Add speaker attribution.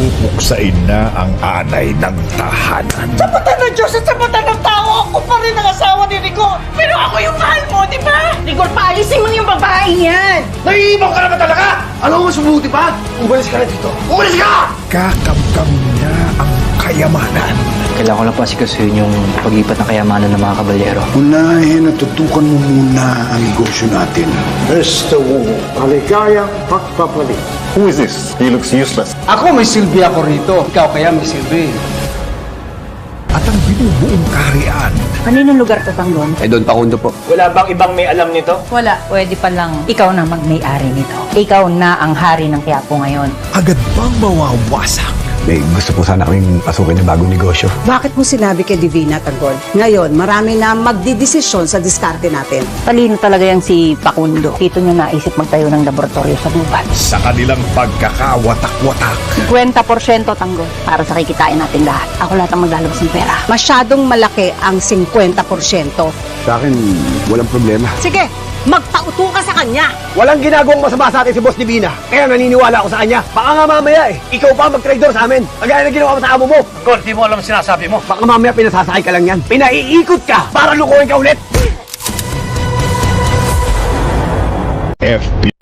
Speaker 1: pupuksain na ang anay ng tahanan.
Speaker 2: Sapatan ng Diyos at sapatan ng tao, ako pa rin ang asawa ni Rigor. Pero ako yung mahal mo, di ba? Rigor, paalisin mo yung babaeng yan.
Speaker 3: Naiibaw ka naman talaga! Alam mo mas mabuti pa? Umalis ka na dito! Umalis ka!
Speaker 1: Kakamkam niya ang kayamanan.
Speaker 4: Kailangan ko lang pasikasuhin yung pag-ipat ng kayamanan ng mga kabalyero.
Speaker 5: Unahin at tutukan mo muna ang negosyo natin.
Speaker 3: Mr. Wu, maligayang pagpapalit.
Speaker 6: Who is this? He looks useless.
Speaker 3: Ako may silbi ako rito. Ikaw kaya may silbi.
Speaker 1: At ang binubuong kaharian
Speaker 7: Kaninong lugar to, Tanggol?
Speaker 3: Don Pakundo po. Wala bang ibang may alam nito?
Speaker 7: Wala. Pwede pa lang ikaw na magmay-ari nito. Ikaw na ang hari ng Quiapo ngayon.
Speaker 1: agad bang mawawasak?
Speaker 5: May gusto po sana kaming pasukin ng bagong negosyo.
Speaker 8: Bakit mo sinabi kay Divina, Tanggol? Ngayon, marami na magdidesisyon sa diskarte natin.
Speaker 7: Talino talaga yan si Pakundo. Dito niya naisip magtayo ng laboratorio sa gubat.
Speaker 1: Sa kanilang pagkakawatak-watak,
Speaker 7: 50% Tanggol para sa kikitain natin lahat. Ako lahat ang maglalabas ng pera.
Speaker 8: Masyadong malaki ang 50%.
Speaker 5: Sa akin, walang problema.
Speaker 8: Sige, magpauto ka sa kanya.
Speaker 3: Walang ginagawang masama sa atin si Boss Divina. Kaya naniniwala ako sa kanya. Baka nga mamaya ikaw pa mag-traitor sa amin. Kagaya na ginawa mo sa amo mo. Gord, di mo alam ang sinasabi mo. Baka mamaya pinasasakay ka lang yan. Pinaiikot ka para lukuhin ka ulit.
Speaker 1: FB